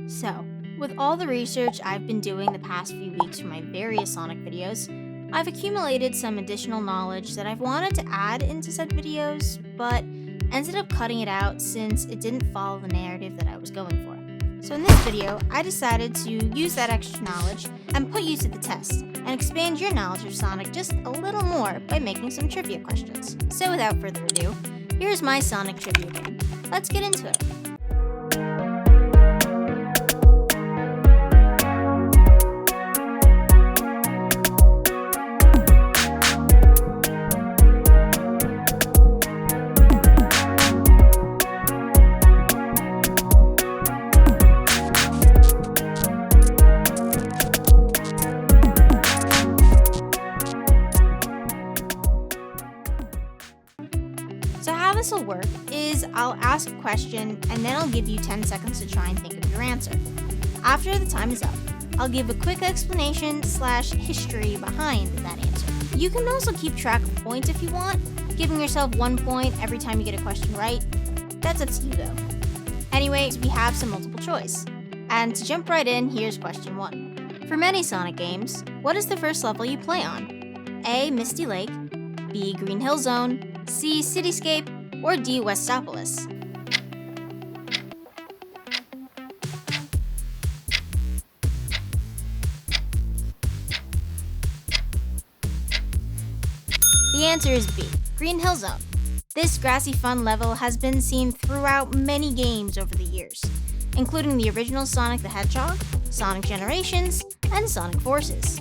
So, with all the research I've been doing the past few weeks for my various Sonic videos, I've accumulated some additional knowledge that I've wanted to add into said videos, but ended up cutting it out since it didn't follow the narrative that I was going for. So in this video, I decided to use that extra knowledge and put you to the test, and expand your knowledge of Sonic just a little more by making some trivia questions. So without further ado, here's my Sonic trivia game. Let's get into it. So how this will work is I'll ask a question and then I'll give you 10 seconds to try and think of your answer. After the time is up, I'll give a quick explanation / history behind that answer. You can also keep track of points if you want, giving yourself 1 point every time you get a question right. That's up to you though. Anyway, we have some multiple choice. And to jump right in, here's question 1. For many Sonic games, what is the first level you play on? A. Misty Lake, B. Green Hill Zone, C. Cityscape, or D. Westopolis? The answer is B. Green Hill Zone. This grassy fun level has been seen throughout many games over the years, including the original Sonic the Hedgehog, Sonic Generations, and Sonic Forces.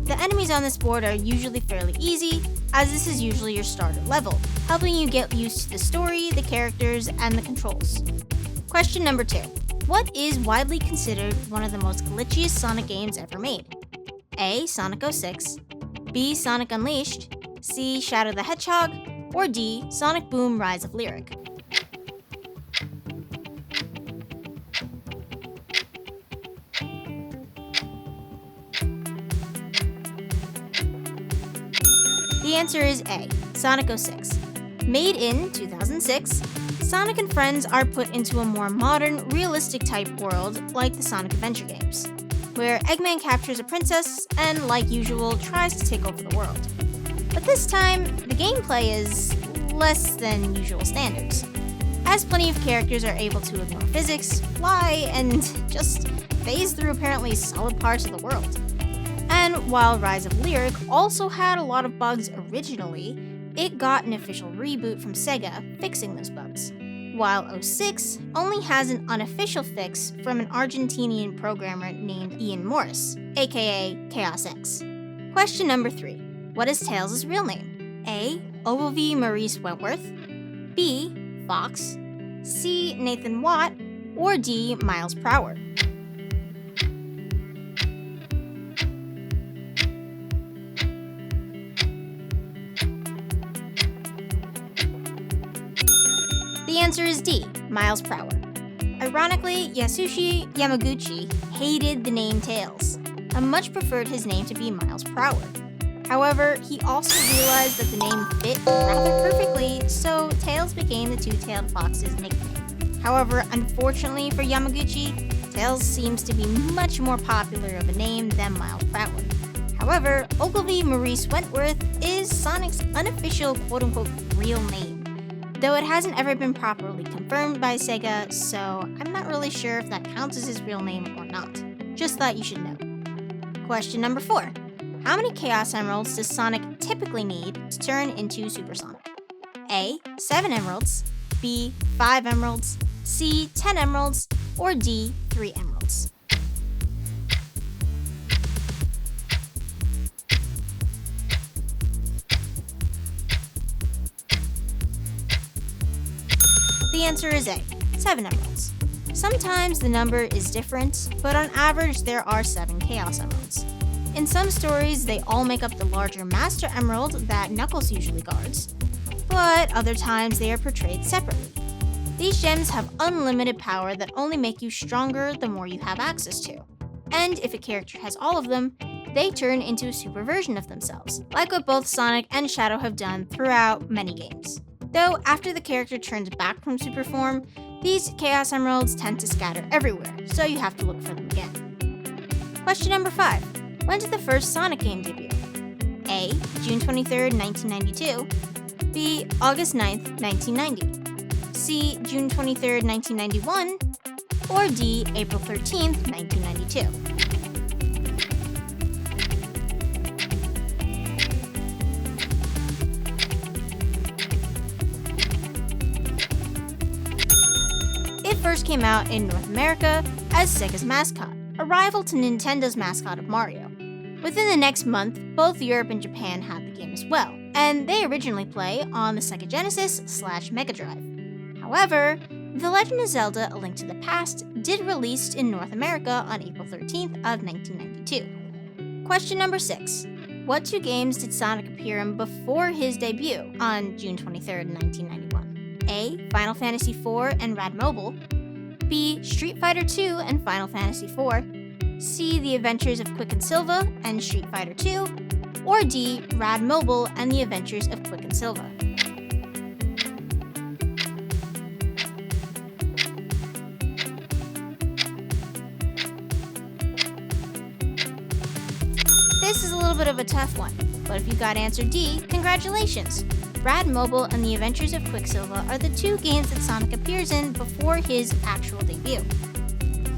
The enemies on this board are usually fairly easy, as this is usually your starter level, helping you get used to the story, the characters, and the controls. Question number 2. What is widely considered one of the most glitchiest Sonic games ever made? A. Sonic 06, B. Sonic Unleashed, C. Shadow the Hedgehog, or D. Sonic Boom Rise of Lyric? The answer is A. Sonic 06. Made in 2006, Sonic and friends are put into a more modern, realistic type world like the Sonic Adventure games, where Eggman captures a princess and, like usual, tries to take over the world. But this time, the gameplay is less than usual standards, as plenty of characters are able to ignore physics, fly, and just phase through apparently solid parts of the world. And while Rise of Lyric also had a lot of bugs originally, it got an official reboot from Sega fixing those bugs, while 06 only has an unofficial fix from an Argentinian programmer named Ian Morris, aka Chaos X. Question number 3. What is Tails' real name? A. Ogilvy Maurice Wentworth, B. Fox, C. Nathan Watt, or D. Miles Prower? The answer is D. Miles Prower. Ironically, Yasushi Yamaguchi hated the name Tails, and much preferred his name to be Miles Prower. However, he also realized that the name fit rather perfectly, so Tails became the two-tailed fox's nickname. However, unfortunately for Yamaguchi, Tails seems to be much more popular of a name than Miles Prower. However, Ogilvy Maurice Wentworth is Sonic's unofficial quote-unquote real name, though it hasn't ever been properly confirmed by Sega, so I'm not really sure if that counts as his real name or not. Just thought you should know. Question number 4. How many Chaos Emeralds does Sonic typically need to turn into Super Sonic? A. 7 emeralds, B. 5 emeralds, C. 10 emeralds, or D. 3 emeralds? The answer is A. 7 emeralds. Sometimes the number is different, but on average there are 7 Chaos Emeralds. In some stories, they all make up the larger Master Emerald that Knuckles usually guards, but other times they are portrayed separately. These gems have unlimited power that only make you stronger the more you have access to. And if a character has all of them, they turn into a super version of themselves, like what both Sonic and Shadow have done throughout many games. Though after the character turns back from super form, These Chaos Emeralds tend to scatter everywhere, so you have to look for them again. Question number 5. When did the first Sonic game debut? A. June 23rd, 1992. B. August 9th, 1990. C. June 23rd, 1991. Or D. April 13th, 1992. It first came out in North America as Sega's mascot, a rival to Nintendo's mascot of Mario. Within the next month, both Europe and Japan had the game as well, and they originally play on the Sega Genesis/Mega Drive. However, The Legend of Zelda: A Link to the Past did release in North America on April 13th of 1992. Question number 6. What 2 games did Sonic appear in before his debut on June 23rd, 1991? A. Final Fantasy IV and Rad Mobile. B. Street Fighter II and Final Fantasy IV. C. The Adventures of Quick and Silva and Street Fighter II. Or D. Rad Mobile and The Adventures of Quick and Silva. This is a little bit of a tough one, but if you got answer D, congratulations! Rad Mobile and The Adventures of Quicksilver are the 2 games that Sonic appears in before his actual debut.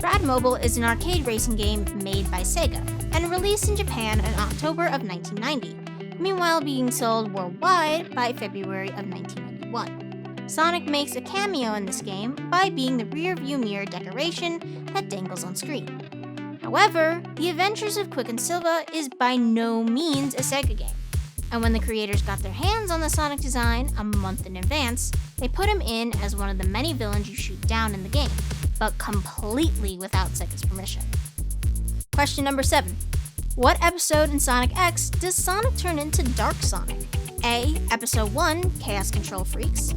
Rad Mobile is an arcade racing game made by Sega and released in Japan in October of 1990, meanwhile being sold worldwide by February of 1991. Sonic makes a cameo in this game by being the rear view mirror decoration that dangles on screen. However, The Adventures of Quick and Silva is by no means a Sega game, and when the creators got their hands on the Sonic design a month in advance, they put him in as one of the many villains you shoot down in the game, but completely without Sega's permission. Question number 7. What episode in Sonic X does Sonic turn into Dark Sonic? A. Episode 1, Chaos Control Freaks.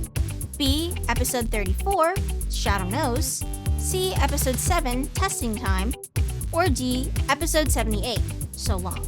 B. Episode 34, Shadow Knows. C. Episode 7, Testing Time. Or D. Episode 78, So Long.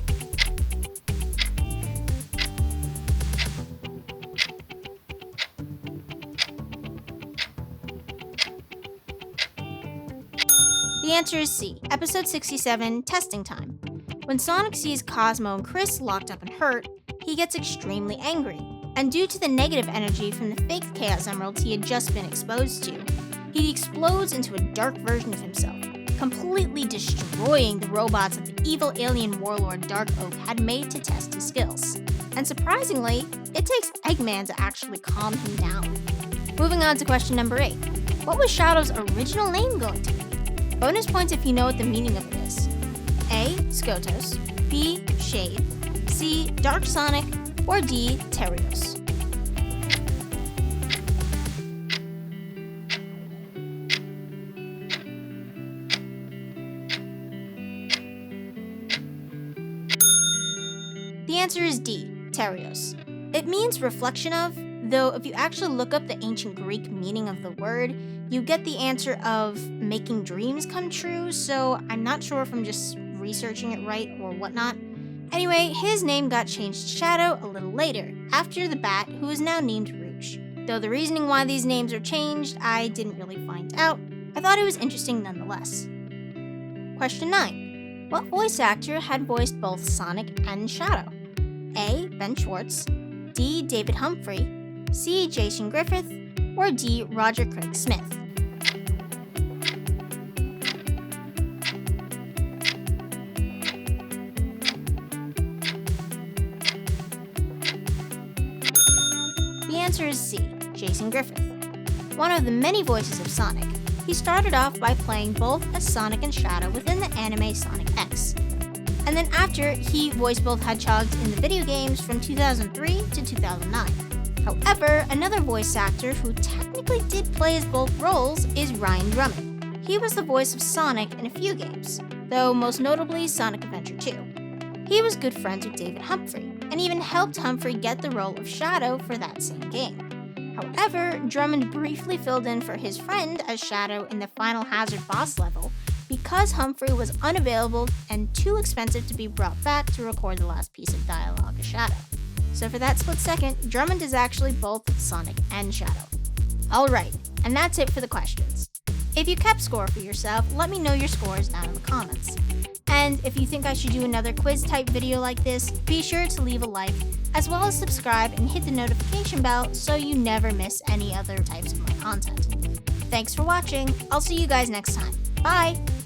The answer is C. Episode 67, Testing Time. When Sonic sees Cosmo and Chris locked up and hurt, he gets extremely angry. And due to the negative energy from the fake Chaos Emeralds he had just been exposed to, he explodes into a dark version of himself, completely destroying the robots that the evil alien warlord Dark Oak had made to test his skills. And surprisingly, it takes Eggman to actually calm him down. Moving on to question number 8. What was Shadow's original name going to be? Bonus points if you know what the meaning of it is. A. Skotos. B. Shade. C. Dark Sonic. Or D. Terios. The answer is D. Terios. It means reflection of, though if you actually look up the ancient Greek meaning of the word, you get the answer of making dreams come true, so I'm not sure if I'm just researching it right or whatnot. Anyway, his name got changed to Shadow a little later, after the bat, who is now named Rouge. Though the reasoning why these names are changed, I didn't really find out. I thought it was interesting nonetheless. Question 9. What voice actor had voiced both Sonic and Shadow? A. Ben Schwartz. D. David Humphrey. C. Jason Griffith. Or D. Roger Craig Smith. The answer is C. Jason Griffith. One of the many voices of Sonic, he started off by playing both as Sonic and Shadow within the anime Sonic X. And then after, he voiced both Hedgehogs in the video games from 2003 to 2009. However, another voice actor who technically did play as both roles is Ryan Drummond. He was the voice of Sonic in a few games, though most notably Sonic Adventure 2. He was good friends with David Humphrey, and even helped Humphrey get the role of Shadow for that same game. However, Drummond briefly filled in for his friend as Shadow in the Final Hazard boss level, because Humphrey was unavailable and too expensive to be brought back to record the last piece of dialogue as Shadow. So for that split second, Drummond is actually both Sonic and Shadow. Alright, And that's it for the questions. If you kept score for yourself, let me know your scores down in the comments. And if you think I should do another quiz type video like this, be sure to leave a like, as well as subscribe and hit the notification bell so you never miss any other types of my content. Thanks for watching. I'll see you guys next time. Bye!